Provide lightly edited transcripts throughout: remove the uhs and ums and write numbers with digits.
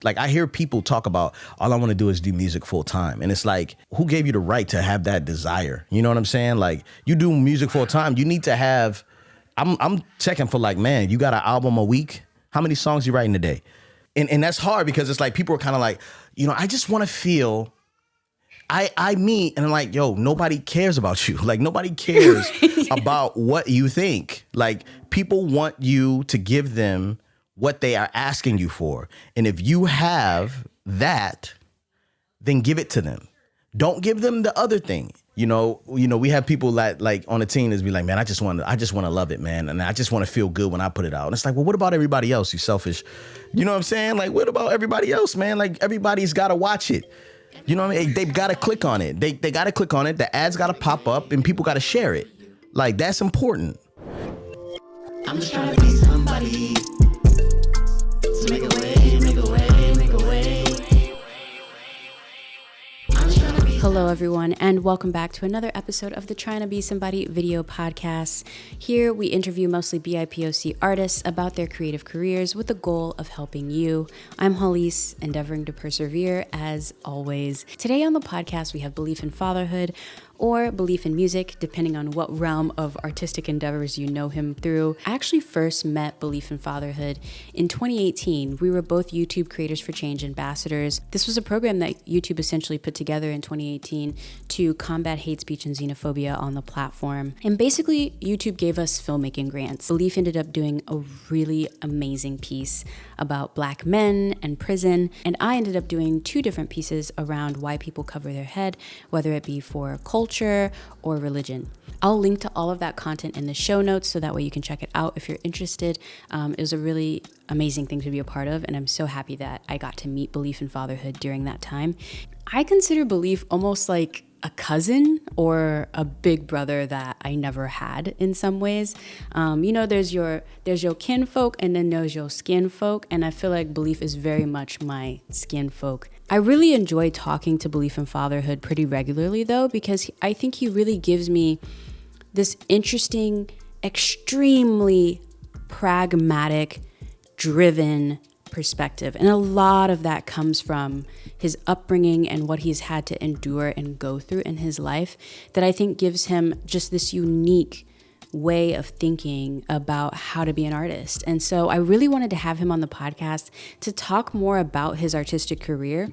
Like, I hear people talk about, all I want to do is do music full time. And it's like, who gave you the right to have that desire? You know what I'm saying? Like, you do music full time, you need to have, I'm checking for like, man, you got an album a week? How many songs you writing a day? And that's hard because it's like, people are kind of like, I just want to feel, I meet and I'm like, yo, nobody cares about you. Like, nobody cares about what you think. Like, people want you to give them what they are asking you for. And if you have that, then give it to them. Don't give them the other thing. We have people that like on the team is be like, man, I just want to love it, man. And I just want to feel good when I put it out. And it's like, well, what about everybody else? You selfish. You know what I'm saying? Like, what about everybody else, man? Like, everybody's got to watch it. You know what I mean? They've got to click on it. They got to click on it. The ads got to pop up and people got to share it. Like, that's important. I'm just trying to be somebody. So make a way, make a way, make a way. Hello, everyone, and welcome back to another episode of the Trying to Be Somebody video podcast. Here, we interview mostly BIPOC artists about their creative careers with the goal of helping you. I'm Hollis, endeavoring to persevere as always. Today on the podcast, we have Beleaf in Fatherhood, or Beleaf in Music, depending on what realm of artistic endeavors you know him through. I actually first met Beleaf in Fatherhood in 2018. We were both YouTube Creators for Change ambassadors. This was a program that YouTube essentially put together in 2018 to combat hate speech and xenophobia on the platform. And basically, YouTube gave us filmmaking grants. Beleaf ended up doing a really amazing piece about Black men and prison, and I ended up doing two different pieces around why people cover their head, whether it be for culture or religion. I'll link to all of that content in the show notes so that way you can check it out if you're interested. It was a really amazing thing to be a part of, and I'm so happy that I got to meet Beleaf in Fatherhood during that time. I consider Beleaf almost like a cousin or a big brother that I never had in some ways. There's your kinfolk and then there's your skinfolk, and I feel like Beleaf is very much my skinfolk. I really enjoy talking to Beleaf in Fatherhood pretty regularly though, because I think he really gives me this interesting, extremely pragmatic, driven perspective. And a lot of that comes from his upbringing and what he's had to endure and go through in his life that I think gives him just this unique way of thinking about how to be an artist. And so I really wanted to have him on the podcast to talk more about his artistic career.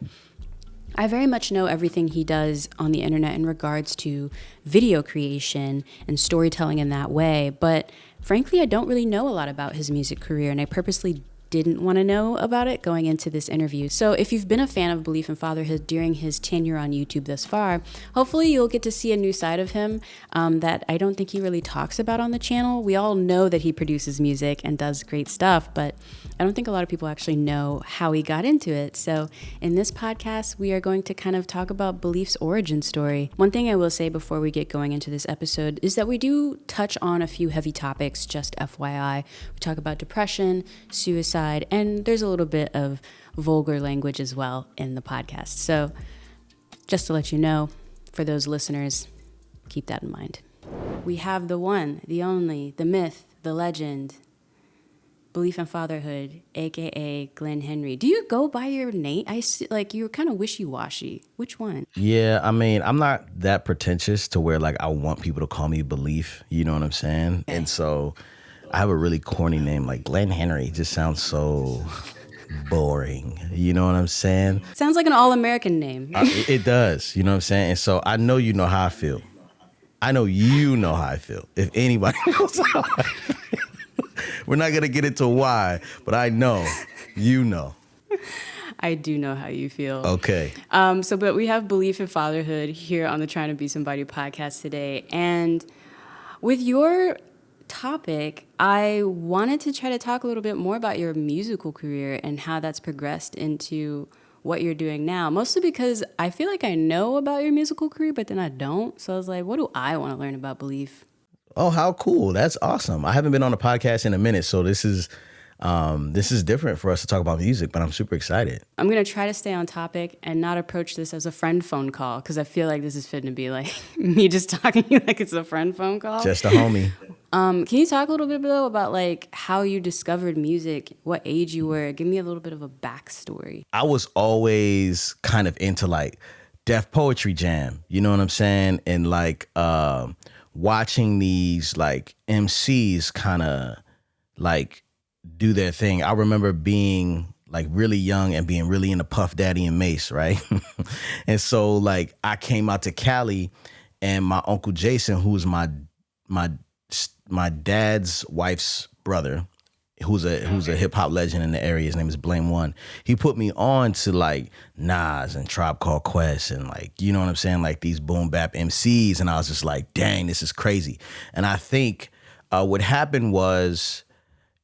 I very much know everything he does on the internet in regards to video creation and storytelling in that way, but frankly, I don't really know a lot about his music career, and I purposely didn't want to know about it going into this interview. So if you've been a fan of Beleaf in Fatherhood during his tenure on YouTube thus far, hopefully you'll get to see a new side of him that I don't think he really talks about on the channel. We all know that he produces music and does great stuff, but I don't think a lot of people actually know how he got into it. So in this podcast, we are going to kind of talk about Beleaf's origin story. One thing I will say before we get going into this episode is that we do touch on a few heavy topics, just FYI. We talk about depression, suicide, and there's a little bit of vulgar language as well in the podcast. So just to let you know, for those listeners, keep that in mind. We have the one, the only, the myth, the legend, Beleaf in Fatherhood, aka Glen Henry. Do you go by your name? You're kind of wishy-washy. Which one? Yeah, I mean, I'm not that pretentious to where like I want people to call me Beleaf. You know what I'm saying? Okay. And so I have a really corny name like Glen Henry. It just sounds so boring. You know what I'm saying? Sounds like an all-American name. It does. You know what I'm saying? And so I know you know how I feel. I know you know how I feel. If anybody knows how I feel. We're not going to get into why, but I know. You know. I do know how you feel. Okay. But we have Beleaf in Fatherhood here on the Trying to Be Somebody podcast today. And with your topic, I wanted to try to talk a little bit more about your musical career and how that's progressed into what you're doing now, mostly because I feel like I know about your musical career, but then I don't. So I was like, what do I want to learn about Beleaf? Oh, how cool. That's awesome. I haven't been on a podcast in a minute, so this is different for us to talk about music, but I'm super excited. I'm going to try to stay on topic and not approach this as a friend phone call, because I feel like this is fitting to be like me just talking to you like it's a friend phone call. Just a homie. Can you talk a little bit though about like how you discovered music, what age you were? Give me a little bit of a backstory. I was always kind of into like Def Poetry Jam, you know what I'm saying? And like watching these like MCs kind of like do their thing. I remember being like really young and being really into Puff Daddy and Mace, right? And so like I came out to Cali, and my Uncle Jason, who's my dad's wife's brother, who's a hip hop legend in the area. His name is Blame One. He put me on to like Nas and Tribe Called Quest and like, you know what I'm saying? Like these boom bap MCs. And I was just like, dang, this is crazy. And I think what happened was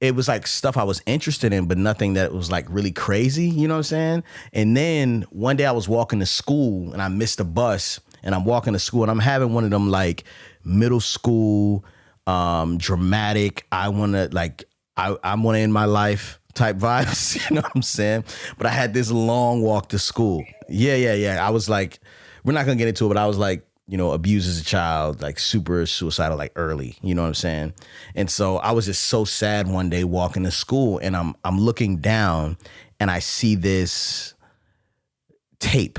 it was like stuff I was interested in, but nothing that was like really crazy. You know what I'm saying? And then one day I was walking to school and I missed a bus, and I'm walking to school and I'm having one of them like middle school dramatic, I want to end my life type vibes, you know what I'm saying? But I had this long walk to school. Yeah. I was like, we're not gonna get into it, but I was like, you know, abused as a child, like super suicidal, like early, you know what I'm saying? And so I was just so sad one day walking to school, and I'm looking down and I see this tape,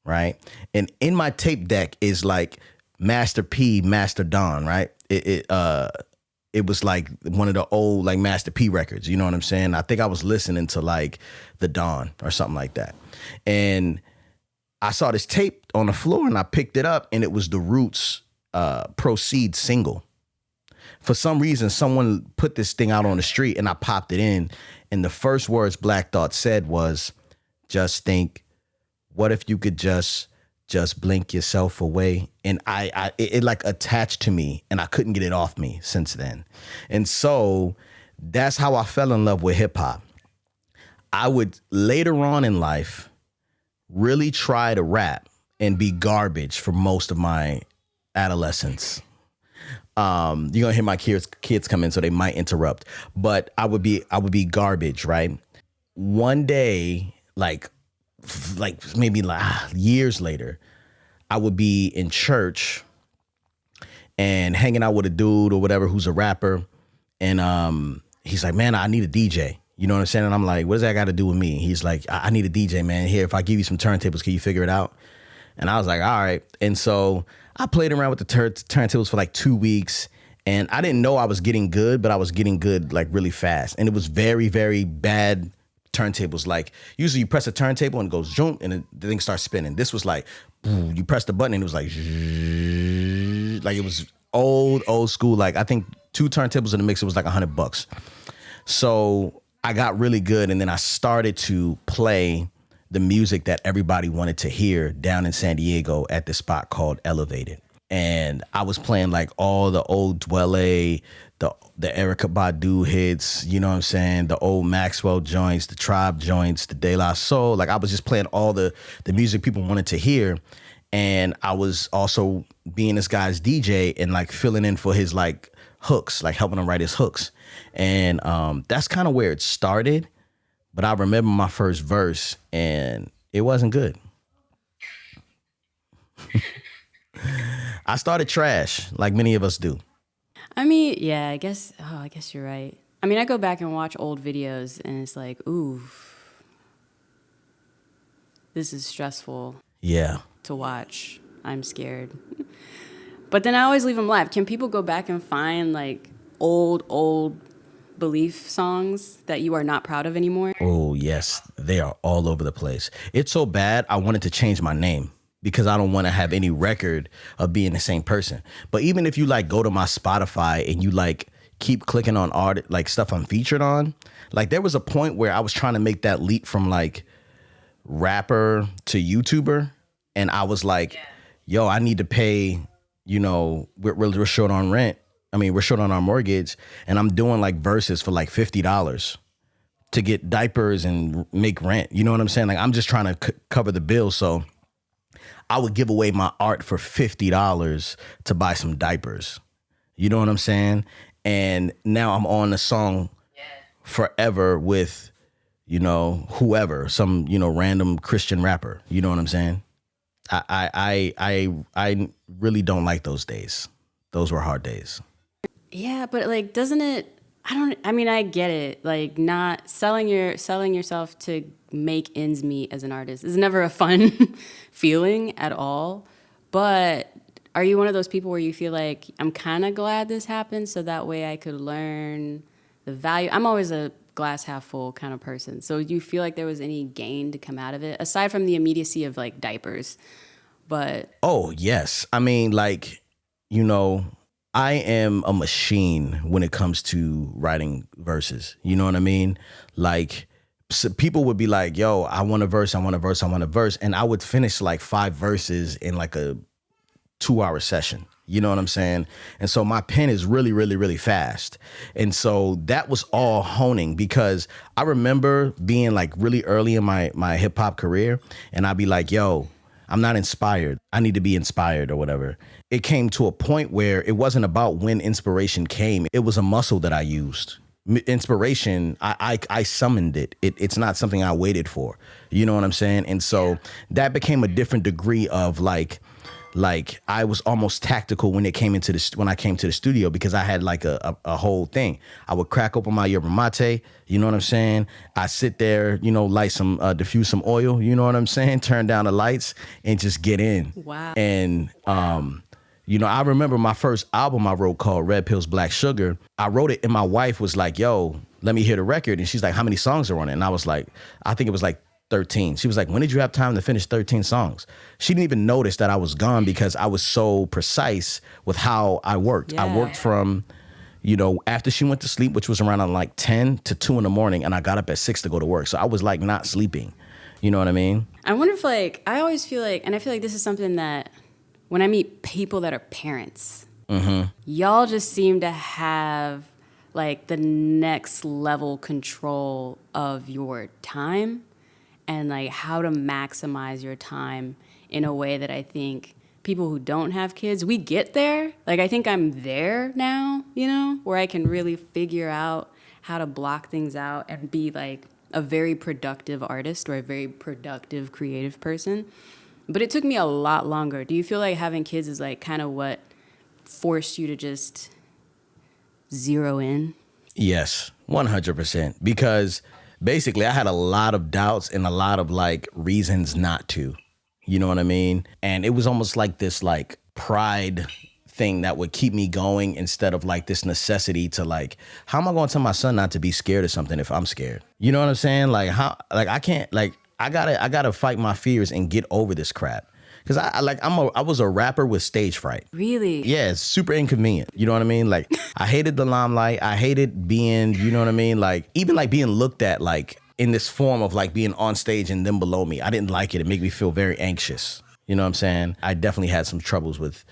right? And in my tape deck is like Master P, Master Don, right? It was like one of the old like Master P records, you know what I'm saying? I think I was listening to like the Dawn or something like that. And I saw this tape on the floor and I picked it up, and it was the Roots Proceed single. For some reason, someone put this thing out on the street and I popped it in. And the first words Black Thought said was, just think, what if you could just blink yourself away? And it like attached to me, and I couldn't get it off me since then. And so that's how I fell in love with hip hop. I would later on in life really try to rap and be garbage for most of my adolescence. You're gonna hear my kids come in, so they might interrupt, but I would be garbage, right? One day, like maybe like years later, I would be in church and hanging out with a dude or whatever who's a rapper, and he's like, man, I need a DJ. You know what I'm saying? And I'm like, what does that got to do with me? He's like, I need a DJ, man. Here, if I give you some turntables, can you figure it out? And I was like, all right. And so I played around with the turntables for like 2 weeks, and I didn't know I was getting good, but I was getting good like really fast. And it was very, very bad turntables. Like usually you press a turntable and it goes zoom, and the thing starts spinning. This was like, you press the button and it was like it was old school. Like I think 2 turntables in the mix, it was like $100. So I got really good, and then I started to play the music that everybody wanted to hear down in San Diego at this spot called Elevated. And I was playing like all the old Dwelle, the Erykah Badu hits, you know what I'm saying? The old Maxwell joints, the Tribe joints, the De La Soul. Like I was just playing all the music people wanted to hear. And I was also being this guy's DJ and like filling in for his like hooks, like helping him write his hooks. And that's kind of where it started. But I remember my first verse, and it wasn't good. I started trash, like many of us do. I mean, yeah, I guess you're right. I mean, I go back and watch old videos, and it's like, ooh, this is stressful. Yeah. To watch. I'm scared. But then I always leave them live. Can people go back and find like old Beleaf songs that you are not proud of anymore? Oh, yes. They are all over the place. It's so bad, I wanted to change my name because I don't want to have any record of being the same person. But even if you like go to my Spotify and you like keep clicking on art, like stuff I'm featured on, like there was a point where I was trying to make that leap from like rapper to YouTuber. And I was like, yo, I need to pay, you know, we're short on rent. I mean, we're short on our mortgage, and I'm doing like verses for like $50 to get diapers and make rent. You know what I'm saying? Like I'm just trying to cover the bill. So I would give away my art for $50 to buy some diapers. You know what I'm saying? And now I'm on the song Forever with, you know, whoever, some, you know, random Christian rapper. You know what I'm saying? I really don't like those days. Those were hard days. Yeah, but like, doesn't it? I mean, I get it. Like, not selling yourself to make ends meet as an artist is never a fun feeling at all. But are you one of those people where you feel like I'm kind of glad this happened so that way I could learn the value? I'm always a glass half full kind of person. So do you feel like there was any gain to come out of it aside from the immediacy of like diapers? But Oh, yes. I mean, like, I am a machine when it comes to writing verses. You know what I mean? Like, so people would be like, yo, I want a verse, I want a verse, I want a verse. And I would finish like 5 verses in like a 2-hour session. You know what I'm saying? And so my pen is really, really, really fast. And so that was all honing, because I remember being like really early in my hip hop career, and I'd be like, yo, I'm not inspired. I need to be inspired or whatever. It came to a point where it wasn't about when inspiration came. It was a muscle that I used. Inspiration, I summoned it. It's not something I waited for. You know what I'm saying? And so that became a different degree of like I was almost tactical when I came to the studio, because I had like a whole thing. I would crack open my yerba mate, you know what I'm saying? I sit there, light some, diffuse some oil, you know what I'm saying? Turn down the lights and just get in. Wow. And, I remember my first album I wrote called Red Pills, Black Sugar. I wrote it and my wife was like, yo, let me hear the record. And she's like, how many songs are on it? And I was like, I think it was like 13. She was like, when did you have time to finish 13 songs? She didn't even notice that I was gone because I was so precise with how I worked. Yeah. I worked from, after she went to sleep, which was around like 10 to 2 in the morning, and I got up at 6 to go to work. So I was like not sleeping. You know what I mean? I wonder if I always feel like, and I feel like this is something that when I meet people that are parents, y'all just seem to have like the next level control of your time and like how to maximize your time in a way that I think people who don't have kids, we get there. Like, I think I'm there now, where I can really figure out how to block things out and be like a very productive artist or a very productive creative person. But it took me a lot longer. Do you feel like having kids is like kind of what forced you to just zero in? Yes, 100%. Because basically I had a lot of doubts and a lot of like reasons not to, you know what I mean? And it was almost like this like pride thing that would keep me going instead of like this necessity to like, how am I going to tell my son not to be scared of something if I'm scared? You know what I'm saying? Like I can't, like, I gotta fight my fears and get over this crap. Cause I was a rapper with stage fright. Really? Yeah, it's super inconvenient. You know what I mean? Like, I hated the limelight. I hated being, you know what I mean? Like, even like being looked at like in this form of like being on stage and them below me. I didn't like it. It made me feel very anxious. You know what I'm saying? I definitely had some troubles with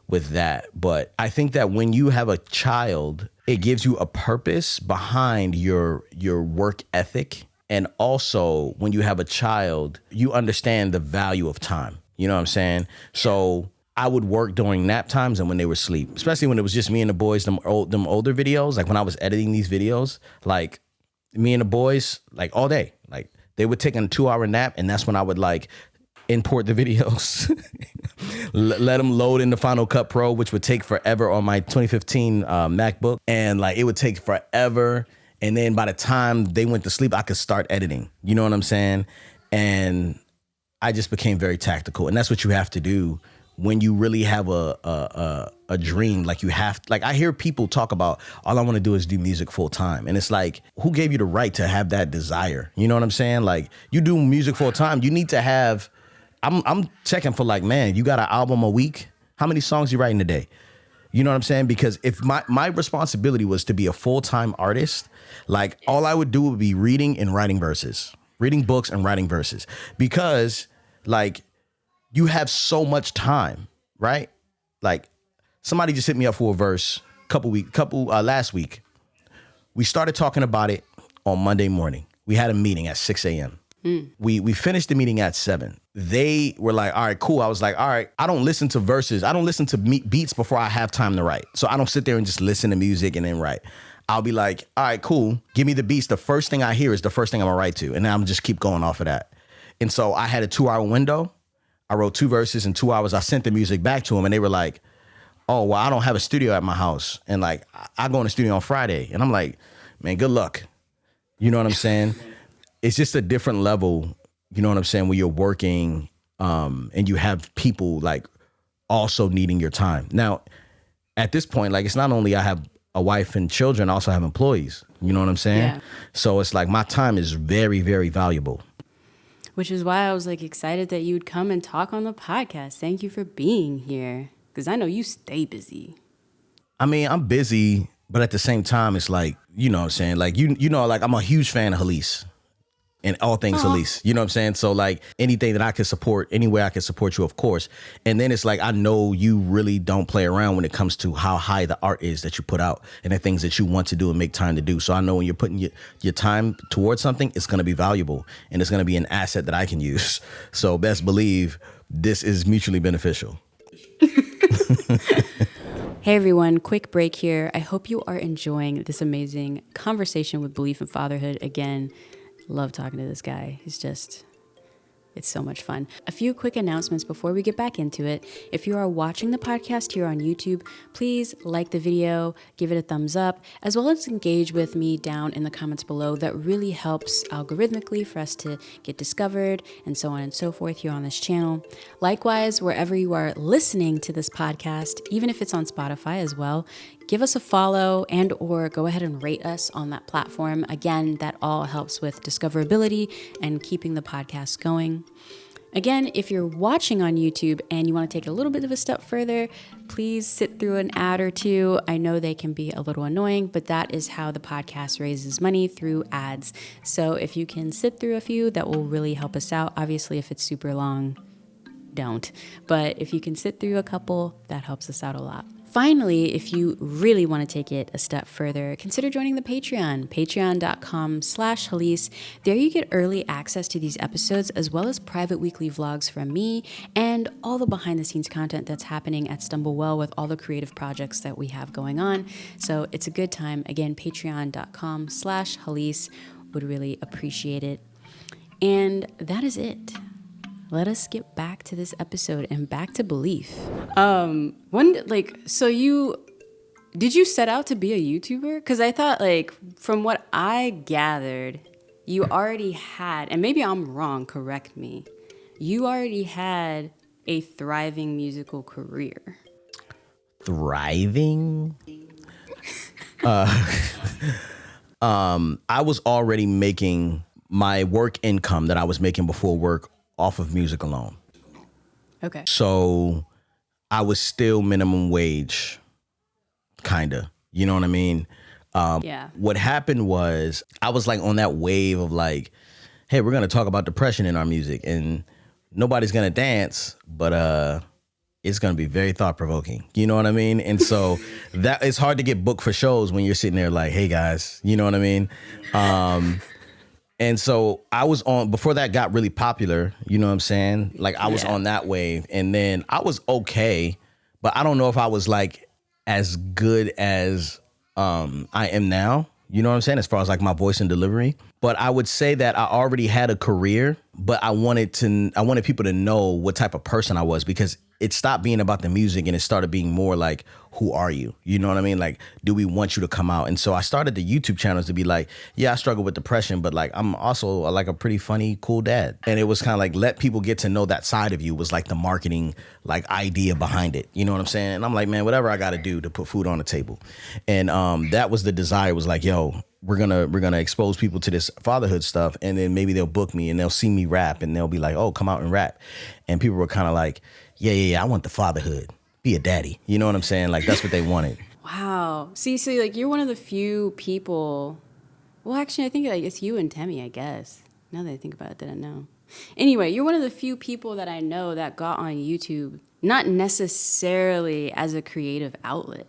that. But I think that when you have a child, it gives you a purpose behind your work ethic. And also, when you have a child, you understand the value of time. You know what I'm saying? So I would work during nap times and when they were asleep, especially when it was just me and the boys, them older videos. Like when I was editing these videos, like me and the boys, like all day, like they would take a 2-hour nap. And that's when I would like import the videos, let them load in the Final Cut Pro, which would take forever on my 2015 MacBook. And like, it would take forever. And then by the time they went to sleep, I could start editing. You know what I'm saying? And I just became very tactical. And that's what you have to do when you really have a dream. Like, you have, like, I hear people talk about, all I want to do is do music full time. And it's like, who gave you the right to have that desire? You know what I'm saying? Like, you do music full time. You need to have, I'm checking for like, man, you got an album a week? How many songs you writing a day? You know what I'm saying? Because if my responsibility was to be a full-time artist, like all I would do would be reading and writing verses, reading books and writing verses, because like you have so much time, right? Like somebody just hit me up for a verse last week. We started talking about it on Monday morning. We had a meeting at 6 a.m. We finished the meeting at 7. They were like, all right, cool. I was like, all right, I don't listen to verses. I don't listen to beats before I have time to write. So I don't sit there and just listen to music and then write. I'll be like, all right, cool. Give me the beats. The first thing I hear is the first thing I'm gonna write to. And then I'm just keep going off of that. And so I had a 2-hour window. I wrote 2 verses in 2 hours. I sent the music back to them and they were like, oh, well, I don't have a studio at my house. And like, I go in the studio on Friday. And I'm like, man, good luck. You know what I'm saying? It's just a different level, you know what I'm saying, when you're working and you have people like also needing your time. Now, at this point, like, it's not only I have a wife and children, I also have employees. You know what I'm saying? Yeah. So it's like my time is very, very valuable. Which is why I was like excited that you would come and talk on the podcast. Thank you for being here. Because I know you stay busy. I mean, I'm busy, but at the same time, it's like, you know what I'm saying? Like, you know, like I'm a huge fan of Halise. And all things Halise, you know what I'm saying? So like anything that I can support, anywhere I can support you, of course. And then it's like, I know you really don't play around when it comes to how high the art is that you put out and the things that you want to do and make time to do. So I know when you're putting your time towards something, it's going to be valuable and it's going to be an asset that I can use. So best believe this is mutually beneficial. Hey everyone, quick break here. I hope you are enjoying this amazing conversation with Beleaf and Fatherhood. Again, love talking to this guy. It's so much fun. A few quick announcements before we get back into it. If you are watching the podcast here on YouTube, please like the video, give it a thumbs up, as well as engage with me down in the comments below. That really helps algorithmically for us to get discovered and so on and so forth here on this channel. Likewise, wherever you are listening to this podcast, even if it's on Spotify as well, give us a follow and or go ahead and rate us on that platform. Again, that all helps with discoverability and keeping the podcast going. Again, if you're watching on YouTube and you want to take it a little bit of a step further, please sit through an ad or two. I know they can be a little annoying, but that is how the podcast raises money, through ads. So if you can sit through a few, that will really help us out. Obviously, if it's super long, don't. But if you can sit through a couple, that helps us out a lot. Finally, if you really want to take it a step further, consider joining the Patreon, patreon.com/Halise. There you get early access to these episodes, as well as private weekly vlogs from me and all the behind the scenes content that's happening at Stumblewell with all the creative projects that we have going on. So it's a good time. Again, patreon.com/Halise. Would really appreciate it. And that is it. Let us get back to this episode and back to Beleaf. Did you set out to be a YouTuber? Because I thought, like, from what I gathered, you already had, and maybe I'm wrong, correct me, you already had a thriving musical career. Thriving? I was already making my work income that I was making before work off of music alone. Okay. So I was still minimum wage, kind of. You know what I mean? Yeah. What happened was I was like on that wave of like, hey, we're going to talk about depression in our music and nobody's going to dance, but it's going to be very thought provoking. You know what I mean? And so that it's hard to get booked for shows when you're sitting there like, hey guys, you know what I mean? And so I was on, before that got really popular, you know what I'm saying? Like I was on that wave and then I was okay, but I don't know if I was like as good as I am now. You know what I'm saying? As far as like my voice and delivery. But I would say that I already had a career, but I wanted people to know what type of person I was, because it stopped being about the music and it started being more like, who are you? You know what I mean? Like, do we want you to come out? And so I started the YouTube channels to be like, yeah, I struggle with depression, but like, I'm also like a pretty funny, cool dad. And it was kind of like, let people get to know that side of you was like the marketing, like idea behind it. You know what I'm saying? And I'm like, man, whatever I got to do to put food on the table. And that was the desire, was like, yo, we're gonna expose people to this fatherhood stuff, and then maybe they'll book me and they'll see me rap and they'll be like, oh, come out and rap. And people were kind of like, yeah, I want the fatherhood. Be a daddy. You know what I'm saying? Like, that's what they wanted. Wow. See, so like you're one of the few people. Well, actually, I think like it's you and Temmie, I guess. Now that I think about it, didn't know. Anyway, you're one of the few people that I know that got on YouTube, not necessarily as a creative outlet.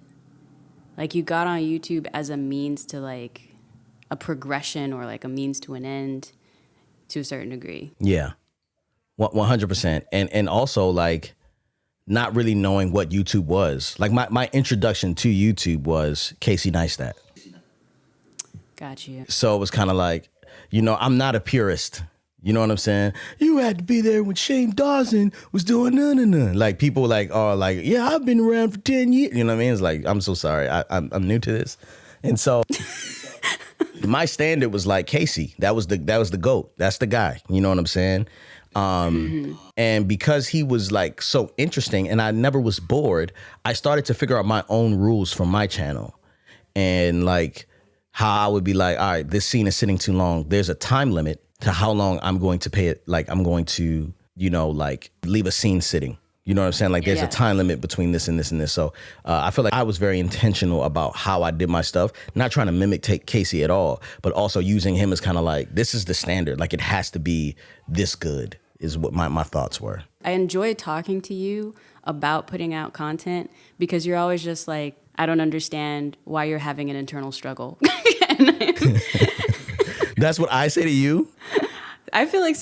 Like you got on YouTube as a means to like a progression or like a means to an end to a certain degree. Yeah, 100%. And also like not really knowing what YouTube was. Like my introduction to YouTube was Casey Neistat. Got you. So it was kind of like, you know, I'm not a purist. You know what I'm saying? You had to be there when Shane Dawson was doing no. Like people like are like, yeah, I've been around for 10 years. You know what I mean? It's like, I'm so sorry. I'm new to this. And so my standard was like Casey. That was the GOAT. That's the guy. You know what I'm saying? And because he was like so interesting and I never was bored, I started to figure out my own rules for my channel. And like how I would be like, all right, this scene is sitting too long. There's a time limit to how long I'm going to pay it. Like I'm going to, like leave a scene sitting. You know what I'm saying? Like there's a time limit between this and this and this. So I feel like I was very intentional about how I did my stuff, not trying to mimic Casey at all, but also using him as kind of like, this is the standard. Like it has to be this good is what my thoughts were. I enjoy talking to you about putting out content because you're always just like, I don't understand why you're having an internal struggle. That's what I say to you. I feel like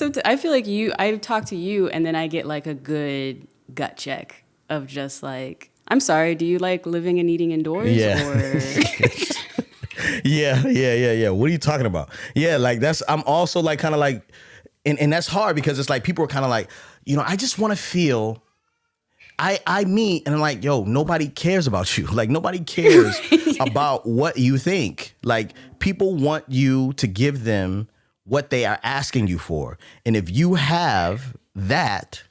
I talk to you and then I get like a good gut check of just like, I'm sorry, do you like living and eating indoors? Yeah. Or Yeah. What are you talking about? Yeah, like I'm also like kind of like, and that's hard because it's like people are kind of like, I just want to feel I meet and I'm like, yo, nobody cares about you. Like nobody cares about what you think. Like people want you to give them what they are asking you for. And if you have that,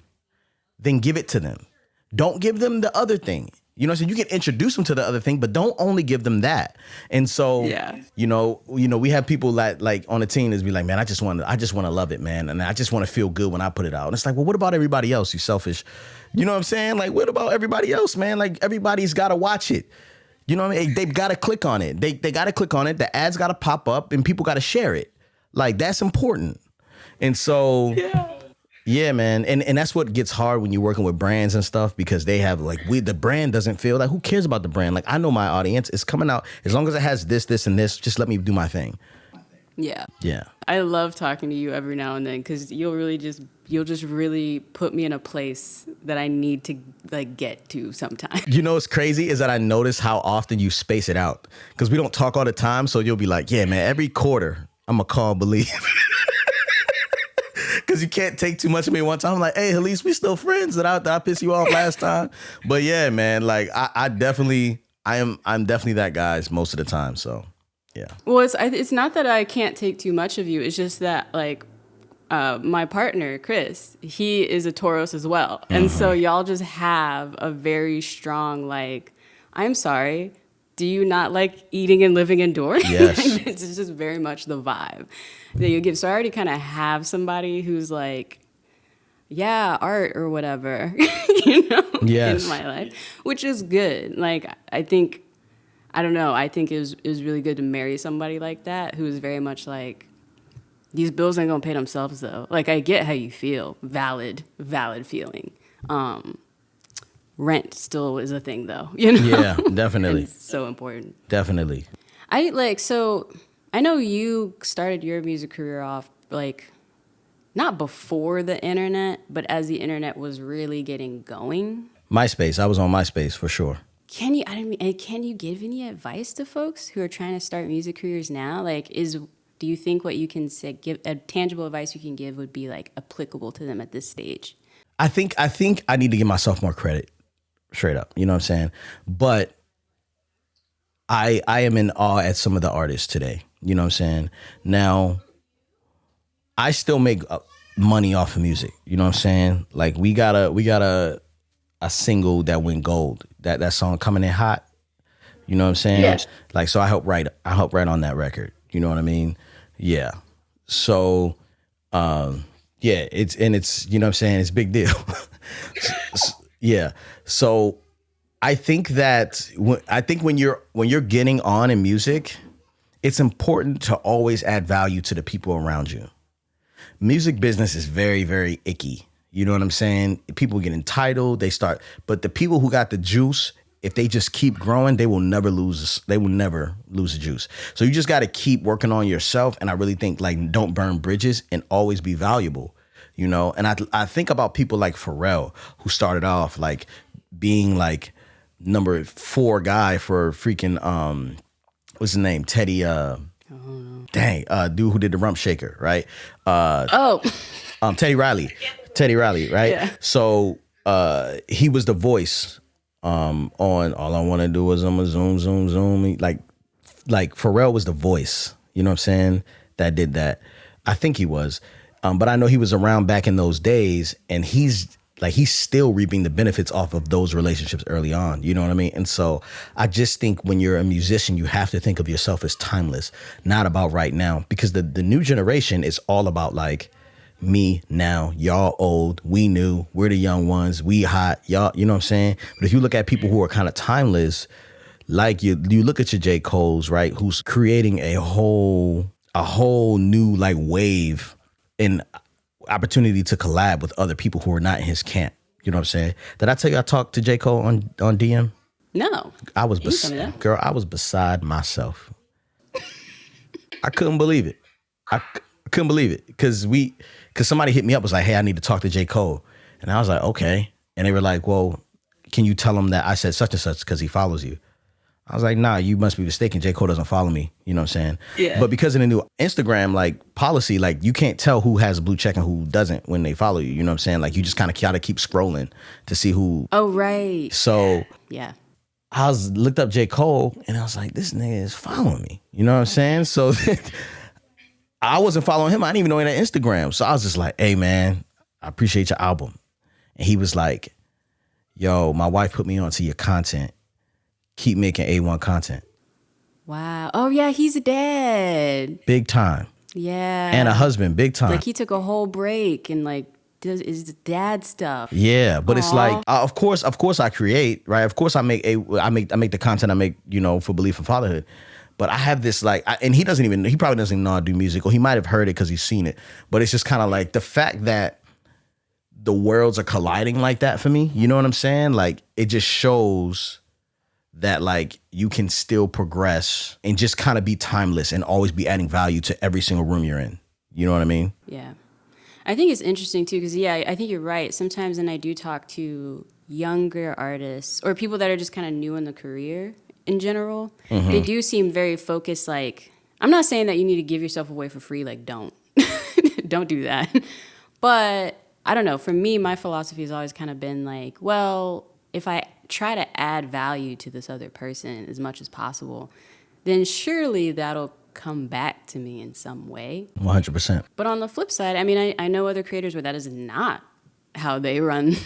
then give it to them. Don't give them the other thing. You know what I'm saying? You can introduce them to the other thing, but don't only give them that. And so, we have people that like on the team is be like, man, I just want to love it, man. And I just want to feel good when I put it out. And it's like, well, what about everybody else? You selfish. You know what I'm saying? Like, what about everybody else, man? Like everybody's got to watch it. You know what I mean? They've got to click on it. They got to click on it. The ads got to pop up and people got to share it. Like that's important. And so, yeah, man. And that's what gets hard when you're working with brands and stuff because they have like the brand doesn't feel like who cares about the brand? Like I know my audience is coming out as long as it has this, and this, just let me do my thing. Yeah. Yeah. I love talking to you every now and then because you'll just really put me in a place that I need to like get to sometime. You know what's crazy is that I notice how often you space it out because we don't talk all the time. So you'll be like, yeah, man, every quarter I'm going to call Beleaf. Because you can't take too much of me one time. I'm like, hey, at least we still friends. Did I piss you off last time? But yeah, man, like I'm definitely that guy most of the time. So yeah. Well, it's not that I can't take too much of you. It's just that like my partner, Chris, he is a Taurus as well. And so y'all just have a very strong, like, I'm sorry, do you not like eating and living indoors? Yes. It's just very much the vibe that you give. So I already kind of have somebody who's like, yeah, art or whatever, yes. in my life, which is good. Like, I think it was really good to marry somebody like that who is very much like, these bills ain't gonna pay themselves though. Like, I get how you feel. Valid feeling. Rent still is a thing though, Yeah, definitely. It's so important. Definitely. I know you started your music career off like not before the internet, but as the internet was really getting going. MySpace. I was on MySpace for sure. Can you give any advice to folks who are trying to start music careers now? Like, do you think what you can say, give a tangible advice you can give would be like applicable to them at this stage? I think I need to give myself more credit, straight up. You know what I'm saying? But I am in awe at some of the artists today. You know what I'm saying? Now, I still make money off of music. You know what I'm saying? Like we got a single that went gold. That song Coming In Hot. You know what I'm saying? Yeah. Like, so I helped write on that record. You know what I mean? Yeah. So, it's you know what I'm saying? It's a big deal. Yeah. So I think that when you're getting on in music, it's important to always add value to the people around you. Music business is very, very icky. You know what I'm saying? People get entitled, but the people who got the juice, if they just keep growing, they will never lose the juice. So you just got to keep working on yourself. And I really think like, don't burn bridges and always be valuable, And I think about people like Pharrell, who started off like being like number 4 guy for freaking, what's his name? Teddy Dang, dude who did the Rump Shaker, right? Oh, Teddy Riley, right? Yeah. So he was the voice on All I Want to Do Is I'm a Zoom, Zoom, Zoom. Like Pharrell was the voice, you know what I'm saying, that did that. I think he was. But I know he was around back in those days, and he's still reaping the benefits off of those relationships early on. You know what I mean? And so I just think when you're a musician, you have to think of yourself as timeless, not about right now, because the new generation is all about like me now, y'all old, we new, we're the young ones, we hot, y'all, you know what I'm saying? But if you look at people who are kind of timeless, like you look at your J. Cole's, right, who's creating a whole new like wave in opportunity to collab with other people who are not in his camp. You know what I'm saying? Did I tell you I talked to J. Cole on DM? no. I was You tell me that. girl, I was beside myself. I couldn't believe it. I couldn't believe it because somebody hit me up, was like, hey, I need to talk to J. Cole. And I was like, okay. And they were like, well, can you tell him that I said such and such because he follows you? I was like, nah, you must be mistaken. J. Cole doesn't follow me. You know what I'm saying? Yeah. But because of the new Instagram like policy, like you can't tell who has a blue check and who doesn't when they follow you. You know what I'm saying? Like you just kind of gotta keep scrolling to see who. Oh, right. So Yeah. I looked up J. Cole and I was like, this nigga is following me. You know what I'm saying? So I wasn't following him. I didn't even know he had Instagram. So I was just like, hey man, I appreciate your album. And he was like, yo, my wife put me onto your content. Keep making A1 content. Wow. Oh, yeah, he's a dad. Big time. Yeah. And a husband, big time. Like he took a whole break and like does his dad stuff. Yeah, but it's like, of course I create, right? Of course I make the content I make, you know, for Beleaf and Fatherhood. But I have this like, and he probably doesn't even know I do music, or he might have heard it because he's seen it. But it's just kind of like the fact that the worlds are colliding like that for me. You know what I'm saying? Like it just shows that like you can still progress and just kind of be timeless and always be adding value to every single room you're in. You know what I mean? Yeah. I think it's interesting too, because I think you're right. Sometimes, and I do talk to younger artists or people that are just kind of new in the career in general, they do seem very focused. Like, I'm not saying that you need to give yourself away for free. Like, don't do that. But I don't know. For me, my philosophy has always kind of been like, well, if I try to add value to this other person as much as possible, then surely that'll come back to me in some way. 100%. But on the flip side, I mean, I know other creators where that is not how they run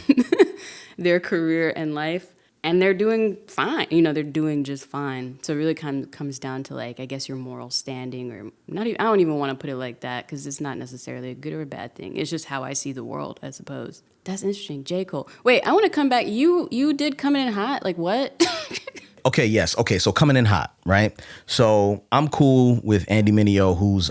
their career and life. And they're doing fine. You know, they're doing just fine. So it really kind of comes down to, like, I guess your moral standing, or not even, I don't even want to put it like that because it's not necessarily a good or a bad thing. It's just how I see the world, I suppose. That's interesting. J. Cole. Wait, I want to come back. You did Coming in Hot? Like, what? Okay, yes. Okay, so Coming in Hot, right? So I'm cool with Andy Mineo, who's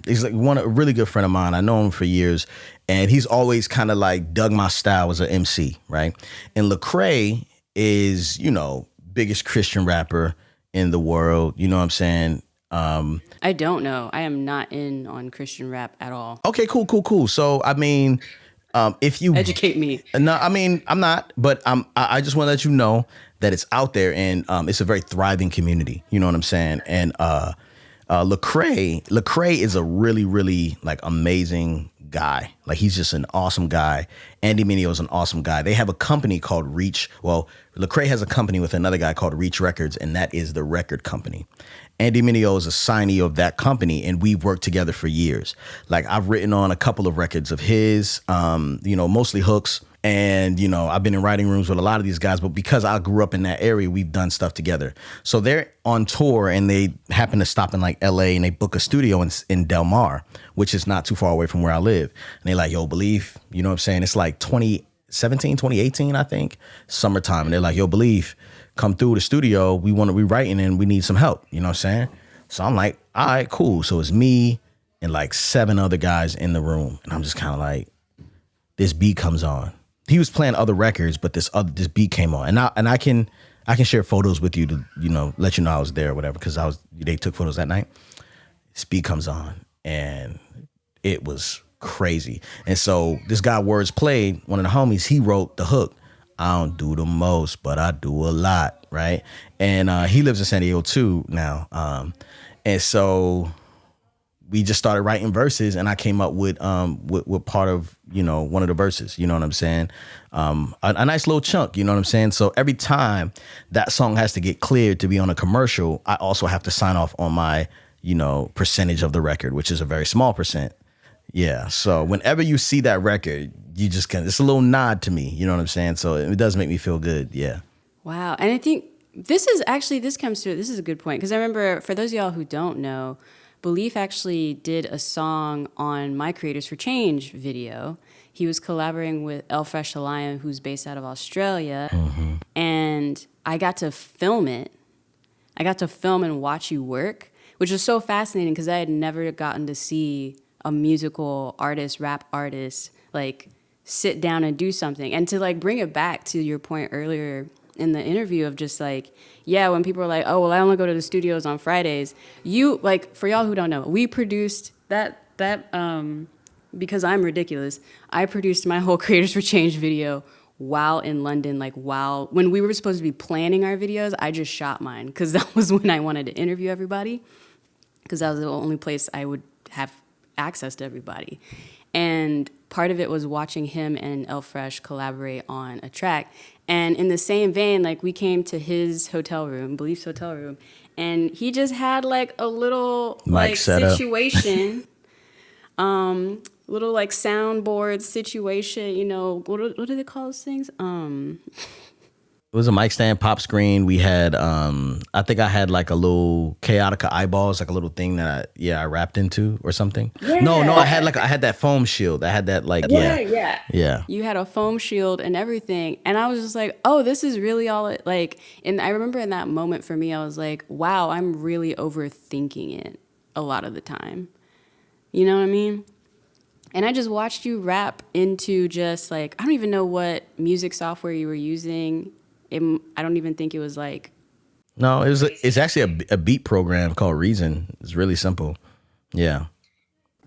he's like a really good friend of mine. I know him for years, and he's always kind of like dug my style as an MC, right? And Lecrae is, you know, biggest Christian rapper in the world. You know what I'm saying? I don't know. I am not in on Christian rap at all. Okay, cool. So I mean, if you educate me. No, I mean I'm not, but I just want to let you know that it's out there, and it's a very thriving community. You know what I'm saying? And Lecrae is a really, really like amazing guy. Like he's just an awesome guy. Andy Mineo is an awesome guy. They have a company called Reach. Well, Lecrae has a company with another guy called Reach Records, and that is the record company. Andy Mineo is a signee of that company, and we've worked together for years. Like I've written on a couple of records of his, you know, mostly hooks. And, you know, I've been in writing rooms with a lot of these guys, but because I grew up in that area, we've done stuff together. So they're on tour, and they happen to stop in like LA, and they book a studio in Del Mar, which is not too far away from where I live. And they like, yo, Beleaf, you know what I'm saying? It's like 2017, 2018, I think, summertime. And they're like, yo, Beleaf, come through the studio. We want to be writing and we need some help. You know what I'm saying? So I'm like, all right, cool. So it's me and like 7 other guys in the room. And I'm just kind of like, this beat comes on. He was playing other records, but this beat came on, and I can share photos with you to, you know, let you know I was there or whatever, because they took photos that night. This beat comes on, and it was crazy. And so this guy Words Played, one of the homies, he wrote the hook. I don't do the most, but I do a lot, right? And he lives in San Diego too now. And so we just started writing verses, and I came up with part of, one of the verses, you know what I'm saying? A nice little chunk, you know what I'm saying? So every time that song has to get cleared to be on a commercial, I also have to sign off on my, percentage of the record, which is a very small percent. Yeah. So whenever you see that record, you just it's a little nod to me, you know what I'm saying? So it does make me feel good. Yeah. Wow. And I think this is a good point. Because I remember, for those of y'all who don't know, Beleaf actually did a song on my Creators for Change video. He was collaborating with El Fresh Lion, who's based out of Australia. Mm-hmm. And I got to film it. I got to film and watch you work, which was so fascinating because I had never gotten to see a musical artist, rap artist, like sit down and do something. And to like bring it back to your point earlier in the interview of just like, yeah, when people are like, oh, well, I only go to the studios on Fridays. You, like, for y'all who don't know, we produced that because I'm ridiculous, I produced my whole Creators for Change video while in London, when we were supposed to be planning our videos. I just shot mine because that was when I wanted to interview everybody, because that was the only place I would have access to everybody. And part of it was watching him and El Fresh collaborate on a track. And in the same vein, like, we came to his hotel room, Beleaf's hotel room, and he just had like a little mic situation, little like soundboard situation, what do they call those things? It was a mic stand, pop screen. We had, I think I had like a little Chaotica eyeballs, like a little thing that I wrapped into or something. Yeah. No, I had that foam shield. I had that Yeah. You had a foam shield and everything. And I was just like, oh, this is really all it, like, and I remember in that moment for me, I was like, wow, I'm really overthinking it a lot of the time. You know what I mean? And I just watched you rap into just like, I don't even know what music software you were using. I don't even think it was like. No, it's actually a beat program called Reason. It's really simple. Yeah.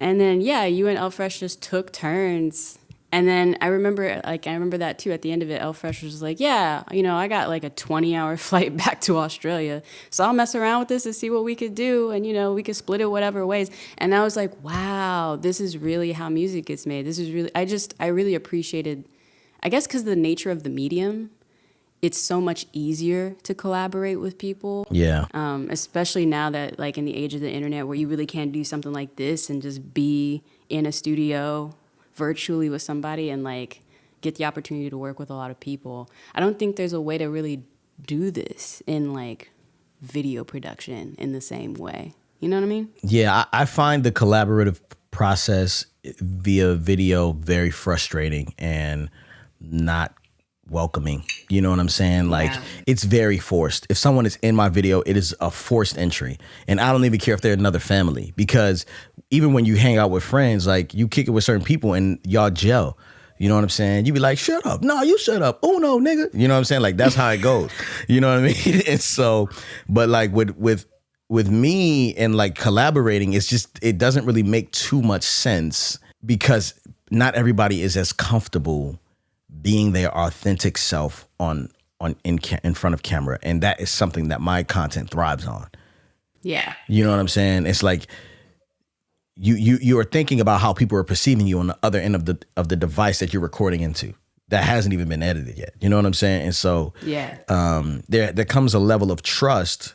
And then, you and El Fresh just took turns. And then I remember that too. At the end of it, El Fresh was just like, yeah, I got like a 20-hour flight back to Australia. So I'll mess around with this and see what we could do. And, we could split it whatever ways. And I was like, wow, this is really how music gets made. This is really, I really appreciated, I guess because of the nature of the medium, it's so much easier to collaborate with people. Yeah. Especially now that, like, in the age of the internet, where you really can do something like this and just be in a studio virtually with somebody and like get the opportunity to work with a lot of people. I don't think there's a way to really do this in like video production in the same way. You know what I mean? Yeah, I find the collaborative process via video very frustrating and not welcoming. You know what I'm saying? Like, it's very forced. If someone is in my video, it is a forced entry. And I don't even care if they're another family, because even when you hang out with friends, like, you kick it with certain people and y'all gel. You know what I'm saying? You be like, shut up. No, you shut up. Oh, no, nigga. You know what I'm saying? Like, that's how it goes. You know what I mean? And so, but like with me and like collaborating, it's just, it doesn't really make too much sense, because not everybody is as comfortable being their authentic self in front of camera, and that is something that my content thrives on. Yeah, you know what I'm saying? It's like you are thinking about how people are perceiving you on the other end of the device that you're recording into, that hasn't even been edited yet. You know what I'm saying? And so there comes a level of trust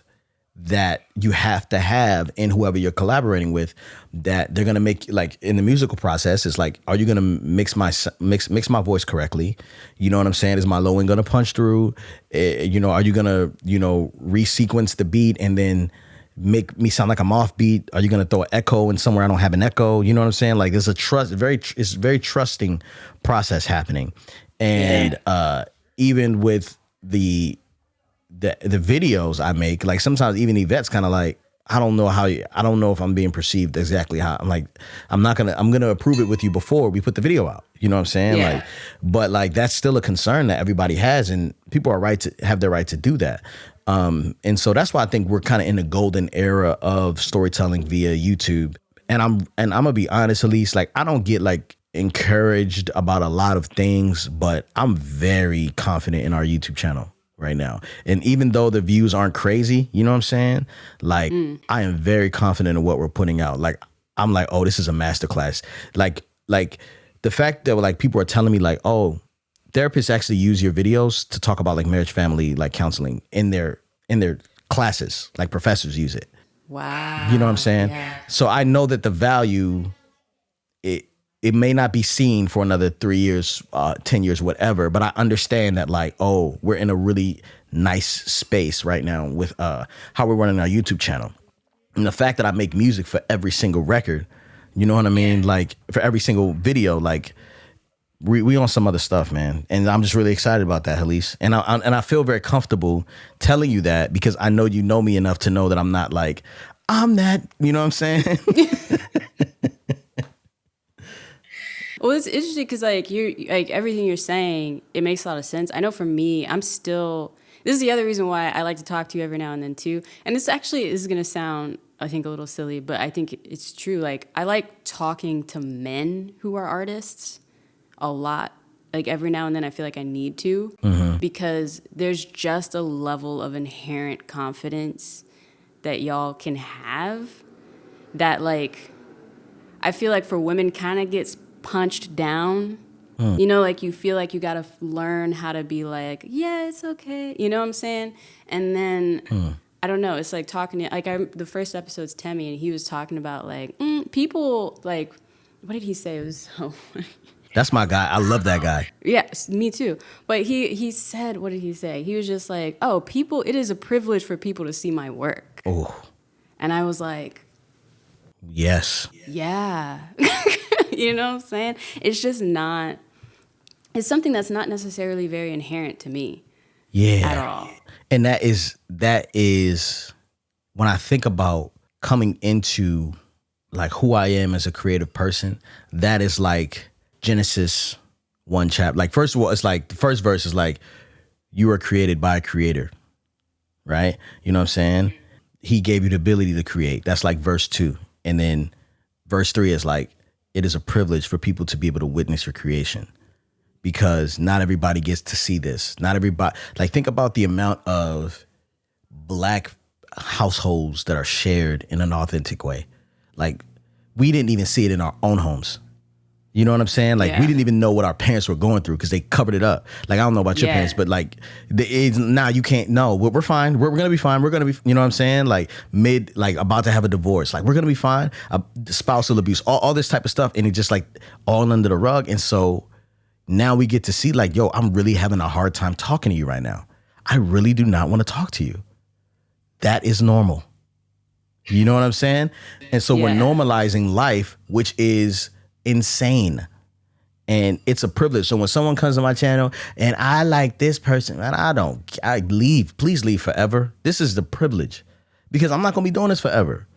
that you have to have in whoever you're collaborating with, that they're going to make, like, in the musical process, it's like, are you going to mix my voice correctly? You know what I'm saying? Is my low end going to punch through? Are you going to, resequence the beat and then make me sound like I'm off beat? Are you going to throw an echo in somewhere I don't have an echo? You know what I'm saying? Like, there's it's very trusting process happening. And even with the videos I make, like, sometimes even Yvette's kind of like, I don't know if I'm being perceived exactly how. I'm like, I'm gonna approve it with you before we put the video out. You know what I'm saying? Yeah. Like, but like, that's still a concern that everybody has, and people have their right to do that. And so that's why I think we're kind of in the golden era of storytelling via YouTube. And I'm gonna be honest, Elise, like, I don't get like encouraged about a lot of things, but I'm very confident in our YouTube channel. right now. And even though the views aren't crazy, you know what I'm saying? Like, I am very confident in what we're putting out. Like, I'm like, oh, this is a masterclass. Like the fact that like people are telling me like, oh, therapists actually use your videos to talk about like marriage, family, like counseling in their classes, like professors use it. Wow. You know what I'm saying? Yeah. So I know that the value, it may not be seen for another 3 years, 10 years, whatever, but I understand that like, oh, we're in a really nice space right now with how we're running our YouTube channel. And the fact that I make music for every single record, you know what I mean? Like for every single video, like we on some other stuff, man. And I'm just really excited about that, Halise. And I feel very comfortable telling you that because I know you know me enough to know that I'm not like, I'm that, you know what I'm saying? Well, it's interesting because like everything you're saying, it makes a lot of sense. I know for me, this is the other reason why I like to talk to you every now and then too. And this is going to sound, I think, a little silly, but I think it's true. Like I like talking to men who are artists a lot. Like every now and then I feel like I need to because there's just a level of inherent confidence that y'all can have that like, I feel like for women kind of gets punched down. You know, like you feel like you got to learn how to be like, yeah, it's okay. You know what I'm saying? And then I don't know. It's like talking to like the first episode's Temmie, and he was talking about like people like, what did he say? It was so. That's my guy. I love that guy. Yes, me too. But he said, what did he say? He was just like, oh, it is a privilege for people to see my work. Oh, And I was like, yes. yeah. You know what I'm saying? It's just not, it's something that's not necessarily very inherent to me. Yeah. At all. And that is when I think about coming into like who I am as a creative person, that is like Genesis 1 chapter. Like, first of all, it's like the first verse is like, you were created by a creator, right? You know what I'm saying? He gave you the ability to create. That's like verse 2. And then verse 3 is like, it is a privilege for people to be able to witness your creation because not everybody gets to see this. Not everybody, like think about the amount of Black households that are shared in an authentic way. Like we didn't even see it in our own homes. You know what I'm saying? Like we didn't even know what our parents were going through because they covered it up. Like I don't know about your parents, but like now you can't know. We're fine. We're gonna be fine. We're gonna be, you know what I'm saying? Like like about to have a divorce. Like we're gonna be fine. Spousal abuse, all this type of stuff, and it's just like all under the rug. And so now we get to see like, yo, I'm really having a hard time talking to you right now. I really do not want to talk to you. That is normal. You know what I'm saying? And so we're normalizing life, which is insane. And it's a privilege. So when someone comes to my channel and I like this person, man, I leave. Please leave forever. This is the privilege because I'm not going to be doing this forever.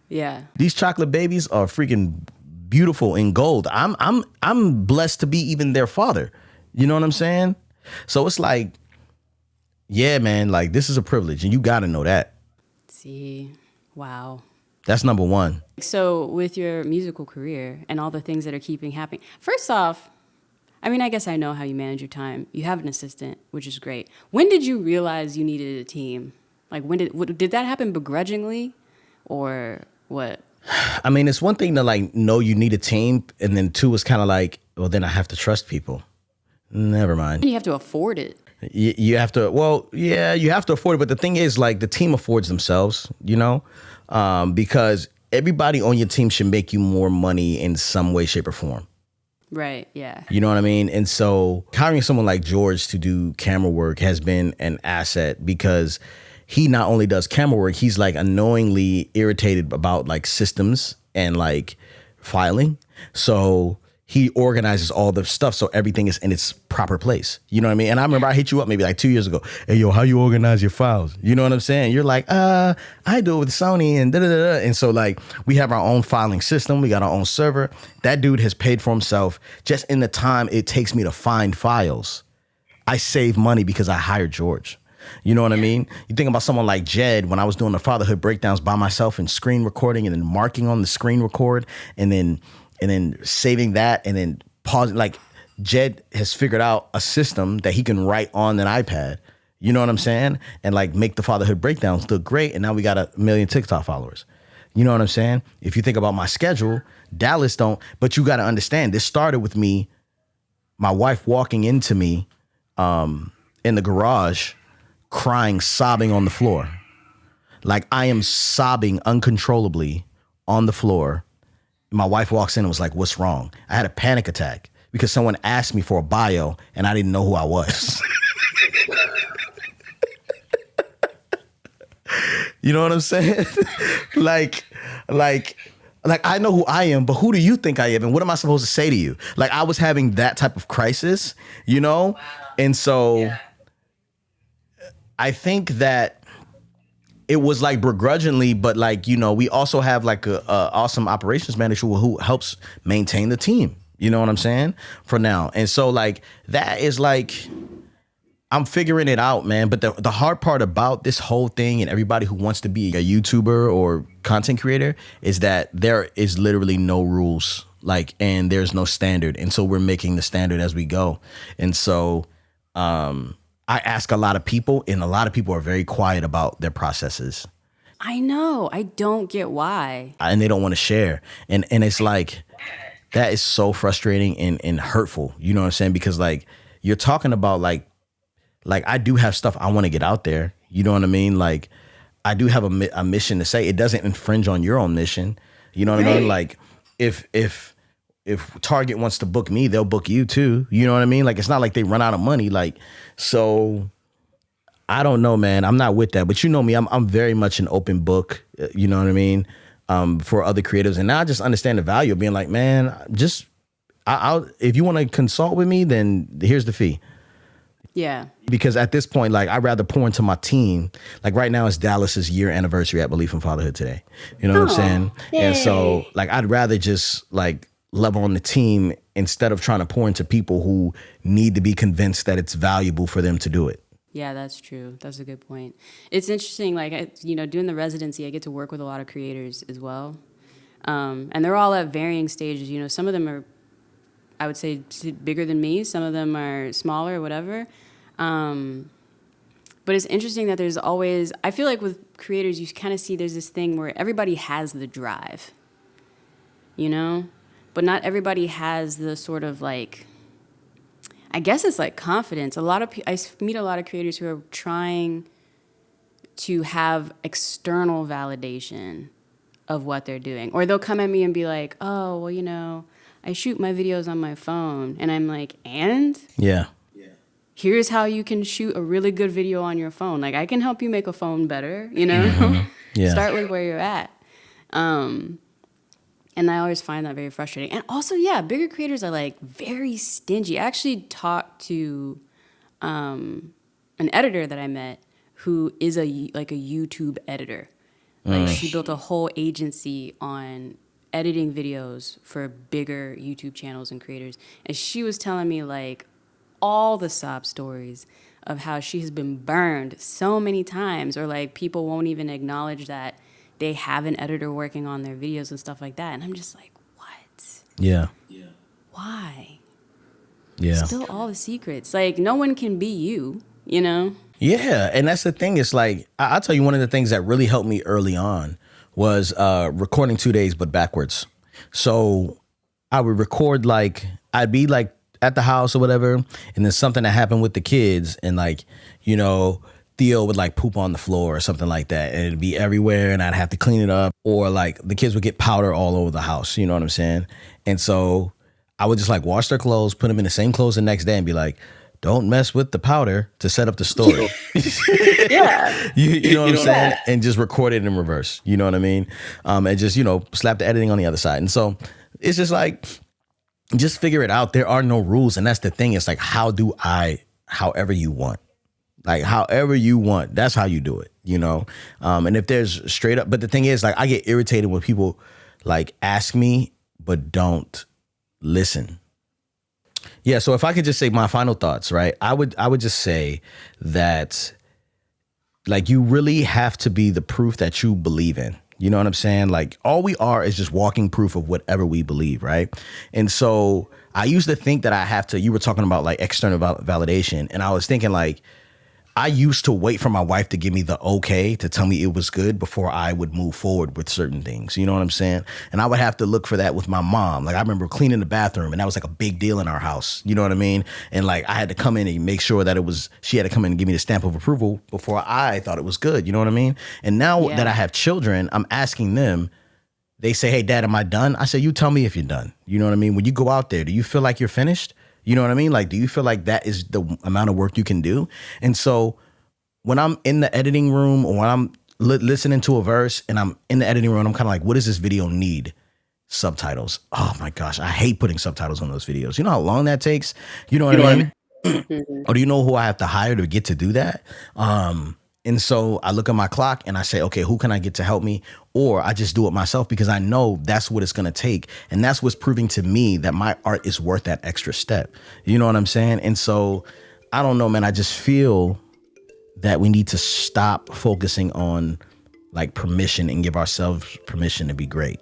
Yeah. These chocolate babies are freaking beautiful in gold. I'm blessed to be even their father. You know what I'm saying? So it's like, yeah, man, like this is a privilege and you got to know that. See, wow. That's number one. So with your musical career and all the things that are keeping happening, first off, I mean, I guess I know how you manage your time. You have an assistant, which is great. When did you realize you needed a team? Like did that happen begrudgingly or what? I mean, it's one thing to like know you need a team. And then two is kind of like, well, then I have to trust people. Never mind. And you have to afford it. You have to, well, yeah, you have to afford it. But the thing is like the team affords themselves, you know? Because everybody on your team should make you more money in some way, shape, or form. Right, yeah. You know what I mean? And so hiring someone like George to do camera work has been an asset because he not only does camera work, he's like annoyingly irritated about like systems and like filing. So he organizes all the stuff so everything is in its proper place. You know what I mean? And I remember I hit you up maybe like 2 years ago. Hey, yo, how you organize your files? You know what I'm saying? You're like, I do it with Sony and da-da-da-da. And so like we have our own filing system. We got our own server. That dude has paid for himself just in the time it takes me to find files. I save money because I hired George. You know what I mean? You think about someone like Jed, when I was doing the Fatherhood breakdowns by myself and screen recording and then marking on the screen record and then saving that and then pausing. Like Jed has figured out a system that he can write on an iPad. You know what I'm saying? And like make the fatherhood breakdowns look great. And now we got 1 million TikTok followers. You know what I'm saying? If you think about my schedule, Dallas don't, but you got to understand this started with me, my wife walking into me in the garage, crying, sobbing on the floor. Like I am sobbing uncontrollably on the floor. My wife walks in and was like, what's wrong? I had a panic attack because someone asked me for a bio and I didn't know who I was. You know what I'm saying? like I know who I am, but who do you think I am? And what am I supposed to say to you? Like I was having that type of crisis, you know? Wow. And so I think that it was like begrudgingly, but like, you know, we also have like a awesome operations manager who helps maintain the team. You know what I'm saying? For now. And so like, that is like, I'm figuring it out, man. But the hard part about this whole thing and everybody who wants to be a YouTuber or content creator is that there is literally no rules, like, and there's no standard. And so we're making the standard as we go. And so I ask a lot of people, and a lot of people are very quiet about their processes. I know. I don't get why. And they don't want to share. And it's like, that is so frustrating and hurtful. You know what I'm saying? Because like, you're talking about like I do have stuff I want to get out there. You know what I mean? Like I do have a mission to say. It doesn't infringe on your own mission. You know what I mean? Like if Target wants to book me, they'll book you too. You know what I mean? Like it's not like they run out of money. Like, so I don't know, man. I'm not with that. But you know me, I'm very much an open book. You know what I mean? For other creators. And now I just understand the value of being like, man, just I'll if you want to consult with me, then here's the fee. Yeah. Because at this point, like, I'd rather pour into my team. Like right now, it's Dallas's year anniversary at Beleaf and Fatherhood today. You know what I'm saying? Yay. And so, like, I'd rather just like level on the team instead of trying to pour into people who need to be convinced that it's valuable for them to do it. Yeah, that's true. That's a good point. It's interesting, like, doing the residency, I get to work with a lot of creators as well. And they're all at varying stages. You know, some of them are, I would say, bigger than me. Some of them are smaller, whatever. But it's interesting that there's always, I feel like with creators, you kind of see there's this thing where everybody has the drive, you know? But not everybody has the sort of like, I guess it's like confidence. I meet a lot of creators who are trying to have external validation of what they're doing. Or they'll come at me and be like, oh, well, you know, I shoot my videos on my phone. And I'm like, and? Yeah. Here's how you can shoot a really good video on your phone. Like, I can help you make a phone better, you know? Mm-hmm. Yeah. Start with where you're at. And I always find that very frustrating. And also, yeah, bigger creators are, like, very stingy. I actually talked to an editor that I met who is a YouTube editor. Like, she built a whole agency on editing videos for bigger YouTube channels and creators. And she was telling me, like, all the sob stories of how she has been burned so many times, or like people won't even acknowledge that they have an editor working on their videos and stuff like that. And I'm just like, what? Yeah. Why? Yeah. Still all the secrets. Like, no one can be you, you know? Yeah. And that's the thing. It's like, I'll tell you, one of the things that really helped me early on was recording 2 days, but backwards. So I would record, like, I'd be like at the house or whatever, and then something that happened with the kids, and like, you know, Theo would like poop on the floor or something like that, and it'd be everywhere, and I'd have to clean it up, or like the kids would get powder all over the house, you know what I'm saying? And so I would just like wash their clothes, put them in the same clothes the next day, and be like, don't mess with the powder to set up the story. Yeah. You know what I'm saying? And just record it in reverse, you know what I mean? And just, you know, slap the editing on the other side. And so it's just like, just figure it out. There are no rules. And that's the thing. It's like, however you want. Like, however you want, that's how you do it, you know? And if there's straight up, but the thing is, like, I get irritated when people like ask me, but don't listen. Yeah. So if I could just say my final thoughts, right? I would just say that, like, you really have to be the proof that you believe in. You know what I'm saying? Like, all we are is just walking proof of whatever we believe, right? And so I used to think that I have to, you were talking about like external validation, and I was thinking like, I used to wait for my wife to give me the okay to tell me it was good before I would move forward with certain things. You know what I'm saying? And I would have to look for that with my mom. Like I remember cleaning the bathroom and that was like a big deal in our house. You know what I mean? And like I had to come in and make sure that she had to come in and give me the stamp of approval before I thought it was good. You know what I mean? And now that I have children, I'm asking them, they say, hey, Dad, am I done? I say, you tell me if you're done. You know what I mean? When you go out there, do you feel like you're finished? You know what I mean? Like, do you feel like that is the amount of work you can do? And so when I'm in the editing room or when I'm listening to a verse and I'm in the editing room, I'm kind of like, what does this video need? Subtitles. Oh my gosh. I hate putting subtitles on those videos. You know how long that takes? You know what I mean? Or do you know who I have to hire to get to do that? And so I look at my clock and I say, okay, who can I get to help me? Or I just do it myself because I know that's what it's going to take. And that's what's proving to me that my art is worth that extra step. You know what I'm saying? And so I don't know, man, I just feel that we need to stop focusing on like permission and give ourselves permission to be great.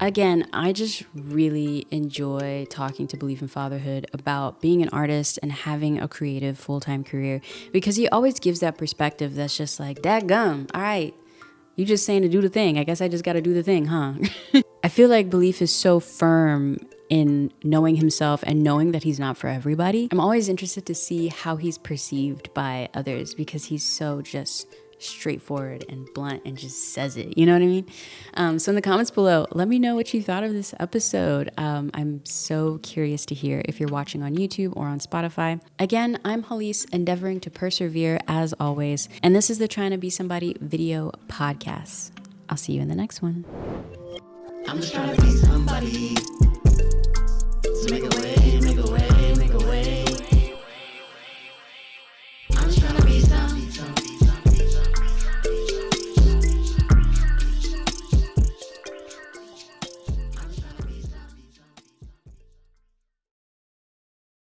Again, I just really enjoy talking to Beleaf in Fatherhood about being an artist and having a creative full-time career, because he always gives that perspective that's just like, dadgum, all right, you just saying to do the thing. I guess I just got to do the thing, huh? I feel like Beleaf is so firm in knowing himself and knowing that he's not for everybody. I'm always interested to see how he's perceived by others because he's so just straightforward and blunt and just says it. You know what I mean? So in the comments below, let me know what you thought of this episode. I'm so curious to hear if you're watching on YouTube or on Spotify. Again, I'm Halise, endeavoring to persevere as always. And this is the Trying to Be Somebody video podcast. I'll see you in the next one. I'm just trying to be somebody. So make a way, make a way.